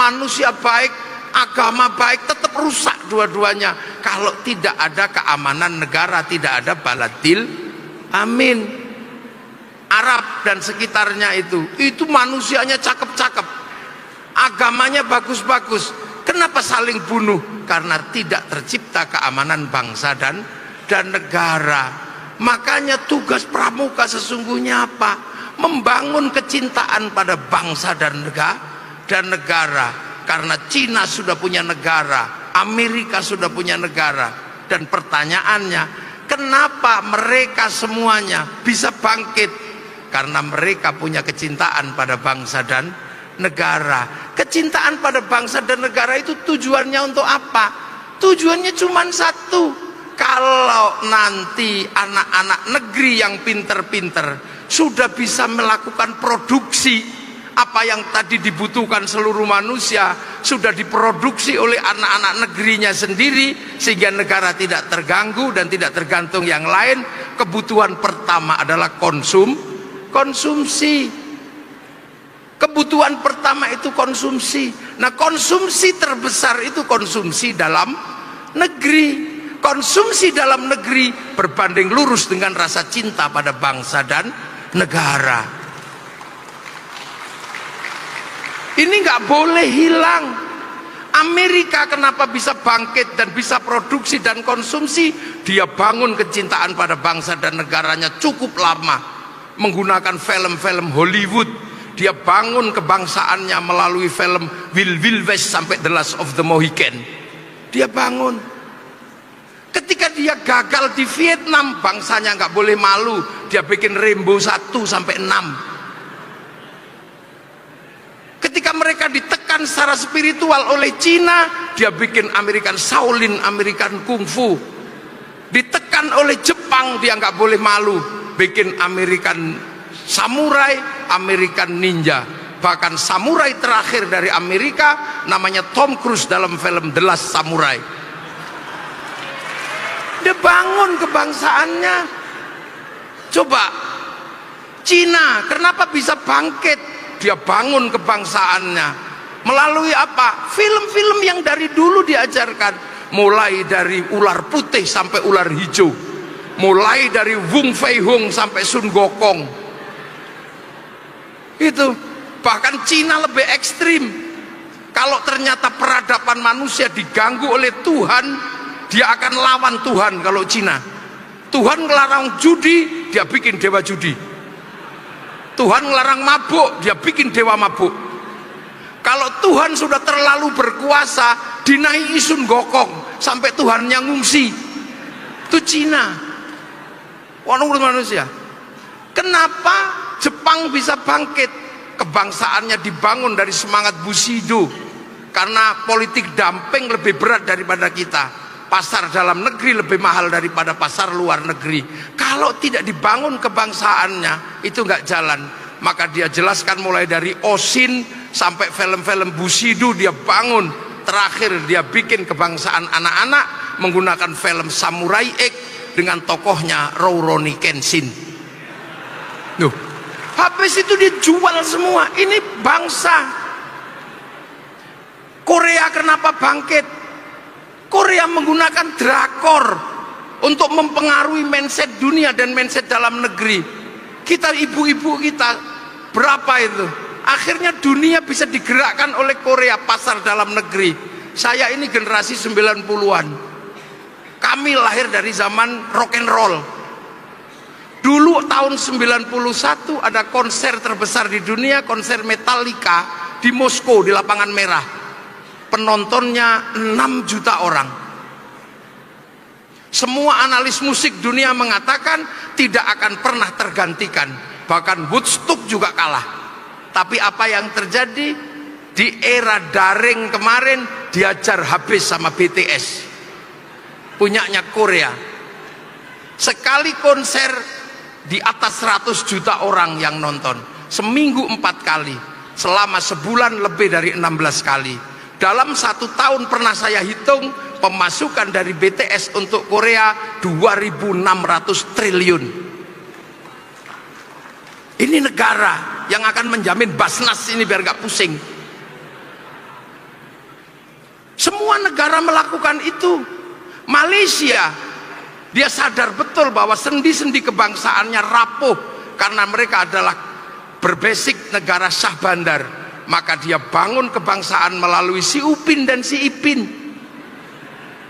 Manusia baik, agama baik tetap rusak dua-duanya kalau tidak ada keamanan negara, tidak ada baladil amin. Arab dan sekitarnya itu manusianya cakep-cakep, agamanya bagus-bagus. Kenapa saling bunuh? Karena tidak tercipta keamanan bangsa dan negara. Makanya tugas pramuka sesungguhnya apa? Membangun kecintaan pada bangsa dan negara. Karena Cina sudah punya negara, Amerika sudah punya negara. Dan pertanyaannya, kenapa mereka semuanya bisa bangkit? Karena mereka punya kecintaan pada bangsa dan negara. Kecintaan pada bangsa dan negara itu tujuannya untuk apa? Tujuannya cuma satu. Kalau nanti anak-anak negeri yang pinter-pinter sudah bisa melakukan produksi, apa yang tadi dibutuhkan seluruh manusia sudah diproduksi oleh anak-anak negerinya sendiri, sehingga negara tidak terganggu dan tidak tergantung yang lain. Kebutuhan pertama adalah konsumsi. Kebutuhan pertama itu konsumsi. Nah, konsumsi terbesar itu konsumsi dalam negeri. Konsumsi dalam negeri berbanding lurus dengan rasa cinta pada bangsa dan negara. Ini nggak boleh hilang. Amerika kenapa bisa bangkit dan bisa produksi dan konsumsi? Dia bangun kecintaan pada bangsa dan negaranya cukup lama menggunakan film-film Hollywood. Dia bangun kebangsaannya melalui film Wild West sampai The Last of the Mohican. Dia bangun. Ketika dia gagal di Vietnam, bangsanya nggak boleh malu. Dia bikin Rainbow 1 sampai 6. Ketika mereka ditekan secara spiritual oleh Cina, dia bikin American Shaolin, American Kung Fu. Ditekan oleh Jepang, dia nggak boleh malu, bikin American Samurai, American Ninja. Bahkan samurai terakhir dari Amerika namanya Tom Cruise dalam film The Last Samurai. Dia bangun kebangsaannya. Coba Cina kenapa bisa bangkit? Dia bangun kebangsaannya melalui apa? Film-film yang dari dulu diajarkan, mulai dari ular putih sampai ular hijau, mulai dari Wung Fei Hung sampai Sun Gokong. Itu bahkan Cina lebih ekstrim. Kalau ternyata peradaban manusia diganggu oleh Tuhan, dia akan lawan Tuhan. Kalau Cina, Tuhan ngelarang judi, dia bikin dewa judi. Tuhan ngelarang mabuk, dia bikin dewa mabuk. Kalau Tuhan sudah terlalu berkuasa, dinaiki Sun Gokong sampai Tuhannya ngungsi. Itu Cina. Menurut manusia. Kenapa Jepang bisa bangkit? Kebangsaannya dibangun dari semangat Bushido. Karena politik dumping lebih berat daripada kita. Pasar dalam negeri lebih mahal daripada pasar luar negeri. Kalau tidak dibangun kebangsaannya, itu nggak jalan. Maka dia jelaskan mulai dari Oshin sampai film-film Bushido dia bangun. Terakhir dia bikin kebangsaan anak-anak menggunakan film Samurai X dengan tokohnya Rurouni Kenshin. Loh, habis itu dia jual semua. Ini bangsa. Korea kenapa bangkit? Korea menggunakan drakor untuk mempengaruhi mindset dunia dan mindset dalam negeri. Kita ibu-ibu kita berapa itu? Akhirnya dunia bisa digerakkan oleh Korea, pasar dalam negeri. Saya ini generasi 90-an. Kami lahir dari zaman rock and roll. Dulu tahun 91 ada konser terbesar di dunia, konser Metallica di Moskow di Lapangan Merah. Penontonnya 6 juta orang. Semua analis musik dunia mengatakan tidak akan pernah tergantikan. Bahkan Woodstock juga kalah. Tapi apa yang terjadi? Di era daring kemarin diajar habis sama BTS. Punyanya Korea. Sekali konser di atas 100 juta orang yang nonton. Seminggu 4 kali. Selama sebulan lebih dari 16 kali. Dalam 1 tahun pernah saya hitung pemasukan dari BTS untuk Korea 2.600 triliun. Ini negara yang akan menjamin Basnas ini biar gak pusing. Semua negara melakukan itu. Malaysia, dia sadar betul bahwa sendi-sendi kebangsaannya rapuh karena mereka adalah berbasic negara Syah Bandar. Maka dia bangun kebangsaan melalui si Upin dan si Ipin.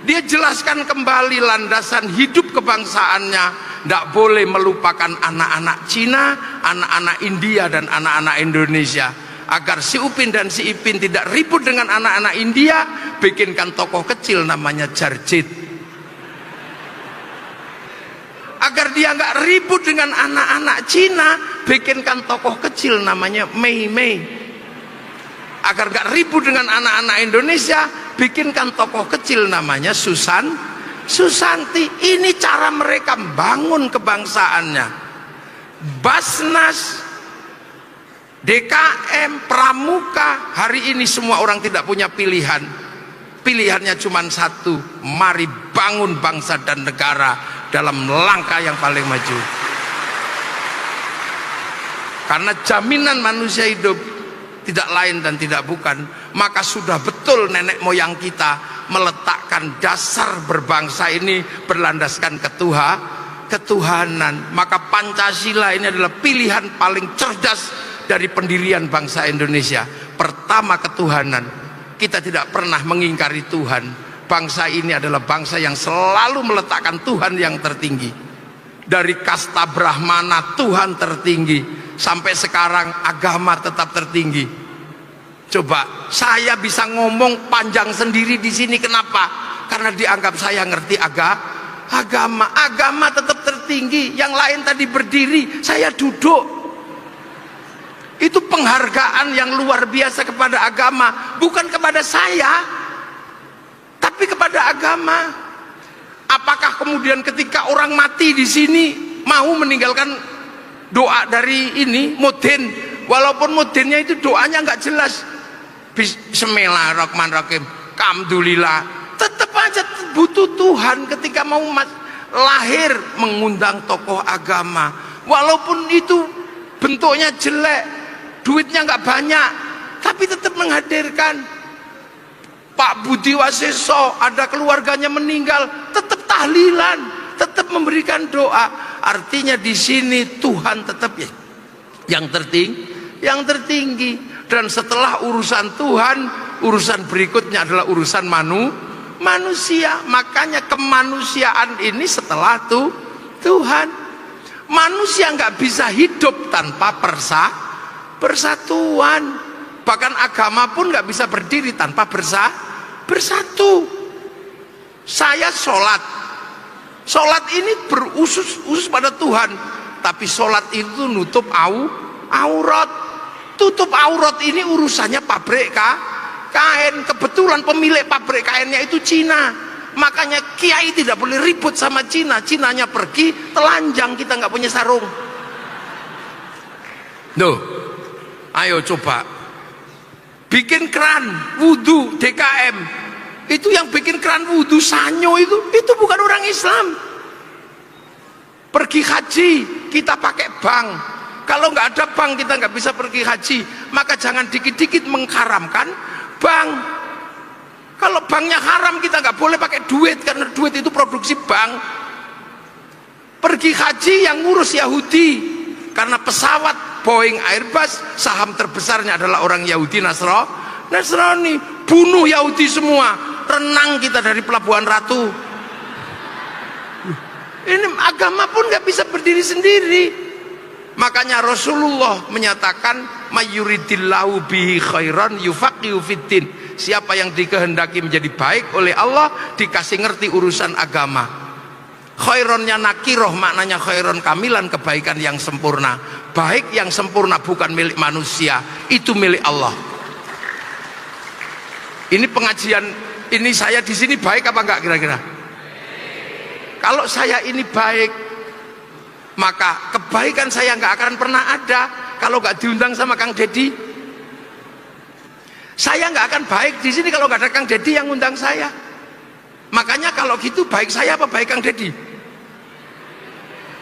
Dia jelaskan kembali landasan hidup kebangsaannya. Tidak boleh melupakan anak-anak Cina, anak-anak India dan anak-anak Indonesia. Agar si Upin dan si Ipin tidak ribut dengan anak-anak India, bikinkan tokoh kecil namanya Jarjit. Agar dia nggak ribut dengan anak-anak Cina, bikinkan tokoh kecil namanya Mei Mei. Agar gak ribut dengan anak-anak Indonesia, bikinkan tokoh kecil namanya Susanti. Ini cara mereka bangun kebangsaannya. Basnas, DKM, Pramuka, hari ini semua orang tidak punya pilihan. Pilihannya cuma satu, mari bangun bangsa dan negara dalam langkah yang paling maju. Karena jaminan manusia hidup tidak lain dan tidak bukan, maka sudah betul nenek moyang kita meletakkan dasar berbangsa ini berlandaskan ketuhanan. Maka Pancasila ini adalah pilihan paling cerdas dari pendirian bangsa Indonesia. Pertama, ketuhanan. Kita tidak pernah mengingkari Tuhan. Bangsa ini adalah bangsa yang selalu meletakkan Tuhan yang tertinggi. Dari kasta Brahmana, Tuhan tertinggi, sampai sekarang agama tetap tertinggi. Coba saya bisa ngomong panjang sendiri di sini, kenapa? Karena dianggap saya ngerti agama. Agama tetap tertinggi. Yang lain tadi berdiri, saya duduk. Itu penghargaan yang luar biasa kepada agama, bukan kepada saya, tapi kepada agama. Apakah kemudian ketika orang mati di sini mau meninggalkan doa dari ini mudin, walaupun mudinnya itu doanya nggak jelas, Bismillahirrahmanirrahim, Alhamdulillah, tetap aja butuh Tuhan ketika mau lahir mengundang tokoh agama, walaupun itu bentuknya jelek, duitnya nggak banyak, tapi tetap menghadirkan. Pak Budi Waseso ada keluarganya meninggal, tetap tahlilan, tetap memberikan doa. Artinya di sini Tuhan tetap yang tertinggi. Dan setelah urusan Tuhan, urusan berikutnya adalah urusan manusia. Makanya kemanusiaan ini setelah Tuhan. Manusia nggak bisa hidup tanpa persatuan. Bahkan agama pun nggak bisa berdiri tanpa bersatu. Saya sholat ini berusus pada Tuhan, tapi sholat itu nutup aurat. Tutup aurat ini urusannya pabrik kain. Kebetulan pemilik pabrik kainnya itu Cina, makanya kiai tidak boleh ribut sama Cina. Cinanya pergi, telanjang, kita nggak punya sarung. Duh, ayo coba bikin keran wudhu DKM, itu yang bikin keran wudhu Sanyo itu bukan orang Islam. Pergi haji kita pakai bank, kalau nggak ada bank kita nggak bisa pergi haji. Maka jangan dikit-dikit mengharamkan bank. Kalau banknya haram kita nggak boleh pakai duit, karena duit itu produksi bank. Pergi haji yang ngurus Yahudi, karena pesawat Boeing Airbus saham terbesarnya adalah orang Yahudi Nasrani. Bunuh Yahudi semua, renang kita dari Pelabuhan Ratu. Ini agama pun nggak bisa berdiri sendiri. Makanya Rasulullah menyatakan mayuridillahu bihi khairan yufaqihu fiddin. Siapa yang dikehendaki menjadi baik oleh Allah, dikasih ngerti urusan agama. Khaironnya nakiroh, maknanya khairon kamilan, kebaikan yang sempurna. Baik yang sempurna bukan milik manusia, itu milik Allah. Ini pengajian ini, saya di sini baik apa enggak kira-kira? Kalau saya ini baik, maka kebaikan saya enggak akan pernah ada kalau enggak diundang sama Kang Dedi. Saya enggak akan baik di sini kalau enggak ada Kang Dedi yang undang saya. Makanya kalau gitu baik saya apa baik Kang Dedi?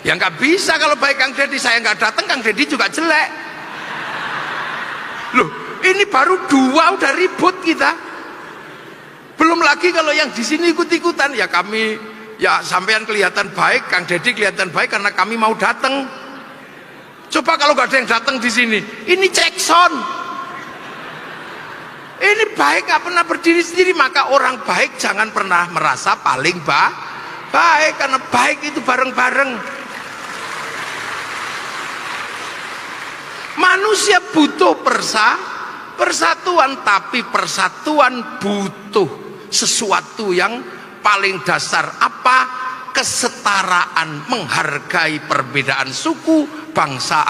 Ya nggak bisa. Kalau baik Kang Dedi saya nggak datang, Kang Dedi juga jelek. Loh, ini baru dua udah ribut kita. Belum lagi kalau yang di sini ikut-ikutan, ya kami, ya sampean kelihatan baik, Kang Dedi kelihatan baik karena kami mau datang. Coba kalau nggak ada yang datang di sini, ini cekson. Ini baik nggak pernah berdiri sendiri. Maka orang baik jangan pernah merasa paling baik, karena baik itu bareng-bareng. Manusia butuh persatuan, tapi persatuan butuh sesuatu yang paling dasar. Apa? Kesetaraan, menghargai perbedaan suku, bangsa,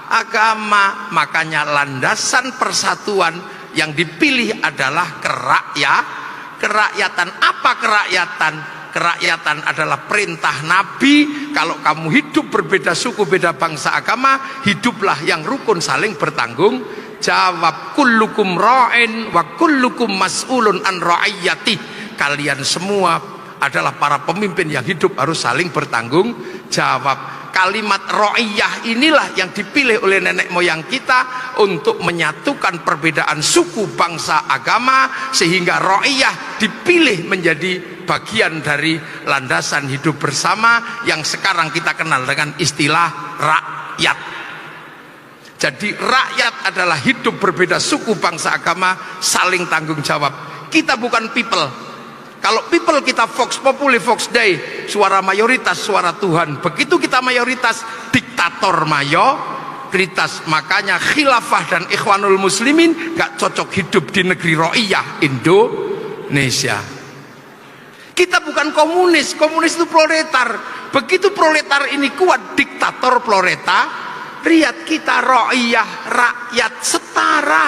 agama. Makanya landasan persatuan yang dipilih adalah kerakyatan. Apa kerakyatan? Kerakyatan adalah perintah Nabi. Kalau kamu hidup berbeda suku, beda bangsa, agama, hiduplah yang rukun, saling bertanggung jawab. Kullukum ra'in wa kullukum mas'ulun an ra'iyati. Kalian semua adalah para pemimpin yang hidup harus saling bertanggung jawab. Kalimat ra'iyah inilah yang dipilih oleh nenek moyang kita untuk menyatukan perbedaan suku, bangsa, agama, sehingga ra'iyah dipilih menjadi bagian dari landasan hidup bersama yang sekarang kita kenal dengan istilah rakyat. Jadi rakyat adalah hidup berbeda suku, bangsa, agama, saling tanggung jawab. Kita bukan people. Kalau people kita vox populi, vox dei, suara mayoritas, suara Tuhan. Begitu kita mayoritas, diktator mayoritas. Makanya khilafah dan ikhwanul muslimin gak cocok hidup di negeri ro'iyah Indonesia. Kita bukan komunis, komunis itu proletar. Begitu proletar ini kuat, diktator proletariat. Kita ro'iyah, rakyat setara.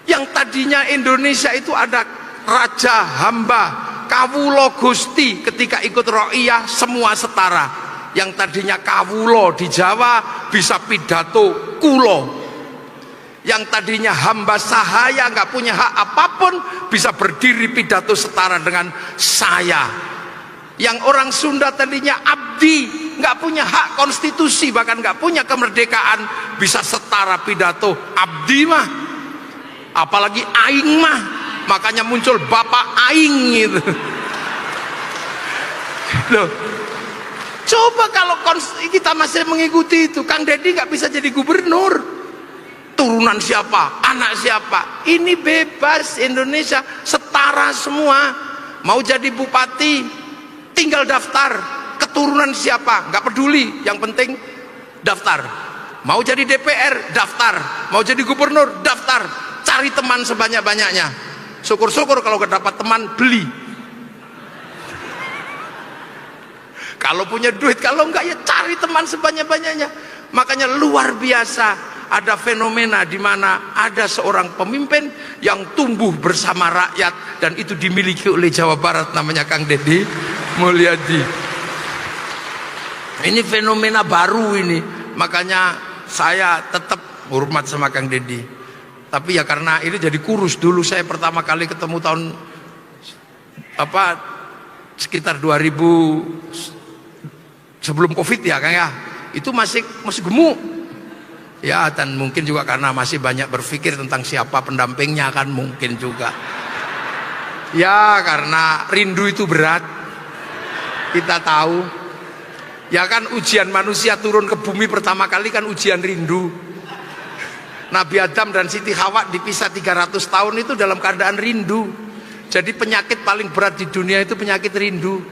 Yang tadinya Indonesia itu ada raja, hamba, kawulo, gusti. Ketika ikut ro'iyah semua setara. Yang tadinya kawulo di Jawa bisa pidato kulo. Yang tadinya hamba sahaya nggak punya hak apapun bisa berdiri pidato setara dengan saya. Yang orang Sunda tadinya abdi, nggak punya hak konstitusi, bahkan nggak punya kemerdekaan, bisa setara pidato abdi mah, apalagi aing mah. Makanya muncul bapak aing gitu. Loh, coba kalau kita masih mengikuti itu, Kang Deddy nggak bisa jadi gubernur. Turunan siapa, anak siapa, ini bebas. Indonesia setara semua. Mau jadi bupati tinggal daftar, keturunan siapa nggak peduli, yang penting daftar. Mau jadi DPR daftar, mau jadi gubernur daftar. Cari teman sebanyak-banyaknya. Syukur-syukur kalau dapat teman, beli. Kalau punya duit, kalau enggak ya cari teman sebanyak-banyaknya. Makanya luar biasa ada fenomena di mana ada seorang pemimpin yang tumbuh bersama rakyat, dan itu dimiliki oleh Jawa Barat, namanya Kang Deddy Mulyadi. Ini fenomena baru ini. Makanya saya tetap hormat sama Kang Deddy. Tapi ya karena ini jadi kurus. Dulu saya pertama kali ketemu tahun sekitar 2000 sebelum Covid ya Kang ya. Itu masih gemuk. Ya, dan mungkin juga karena masih banyak berpikir tentang siapa pendampingnya, kan mungkin juga. Ya, karena rindu itu berat. Kita tahu. Ya kan, ujian manusia turun ke bumi pertama kali kan ujian rindu. Nabi Adam dan Siti Hawa dipisah 300 tahun itu dalam keadaan rindu. Jadi penyakit paling berat di dunia itu penyakit rindu.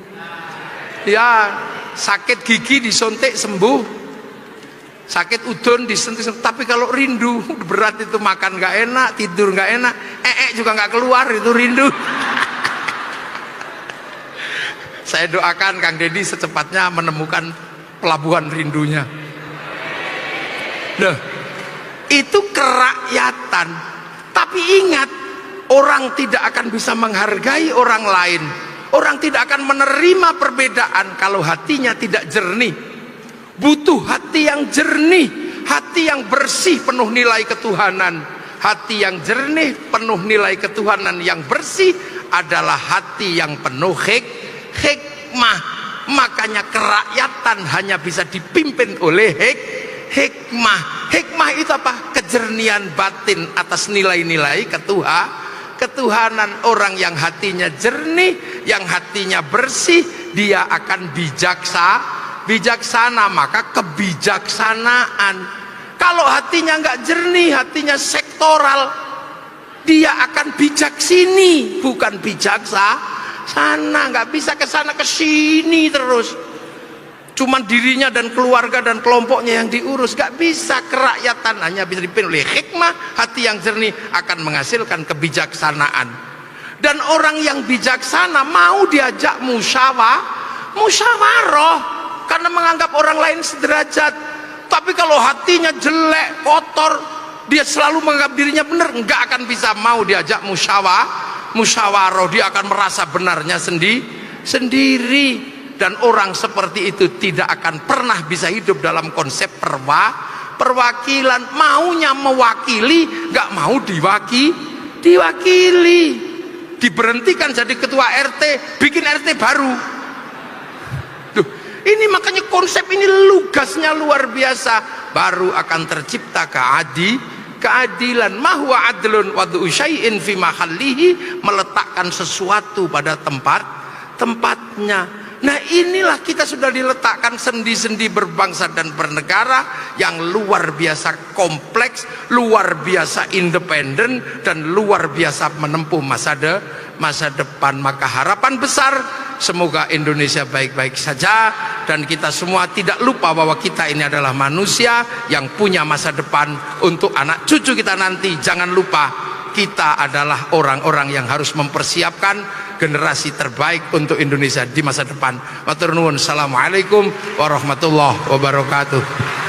Ya, sakit gigi disuntik sembuh, sakit udun disentuh, tapi kalau rindu berat itu, makan nggak enak, tidur nggak enak, juga nggak keluar, itu rindu. Saya doakan Kang Deddy secepatnya menemukan pelabuhan rindunya. Nah, itu kerakyatan. Tapi ingat, orang tidak akan bisa menghargai orang lain, orang tidak akan menerima perbedaan kalau hatinya tidak jernih. Butuh hati yang jernih, hati yang bersih, penuh nilai ketuhanan. Hati yang jernih, penuh nilai ketuhanan, yang bersih adalah hati yang penuh hikmah. Makanya kerakyatan hanya bisa dipimpin oleh hikmah. Hikmah itu apa? Kejernihan batin atas nilai-nilai ketuhanan. Orang yang hatinya jernih, yang hatinya bersih, dia akan bijaksana. Maka kebijaksanaan. Kalau hatinya nggak jernih, hatinya sektoral, dia akan bijaksini, bukan bijaksana. Nggak bisa kesana kesini terus. Cuman dirinya dan keluarga dan kelompoknya yang diurus, gak bisa. Kerakyatan hanya bisa dipimpin oleh hikmah. Hati yang jernih akan menghasilkan kebijaksanaan. Dan orang yang bijaksana mau diajak musyawarah karena menganggap orang lain sederajat. Tapi kalau hatinya jelek, kotor, dia selalu menganggap dirinya benar, nggak akan bisa mau diajak musyawarah. Dia akan merasa benarnya sendiri. Dan orang seperti itu tidak akan pernah bisa hidup dalam konsep perwakilan. Maunya mewakili, nggak mau diwakili. Diberhentikan jadi ketua RT, bikin RT baru. Duh, ini makanya konsep ini lugasnya luar biasa. Baru akan tercipta keadilan. Mahwa adlun wad'u syai'in fi mahallihi, meletakkan sesuatu pada tempatnya. Nah inilah kita sudah diletakkan sendi-sendi berbangsa dan bernegara yang luar biasa kompleks, luar biasa independen, dan luar biasa menempuh masa depan. Maka harapan besar semoga Indonesia baik-baik saja, dan kita semua tidak lupa bahwa kita ini adalah manusia yang punya masa depan untuk anak cucu kita nanti. Jangan lupa kita adalah orang-orang yang harus mempersiapkan generasi terbaik untuk Indonesia di masa depan. Matur nuwun. Assalamualaikum warahmatullahi wabarakatuh.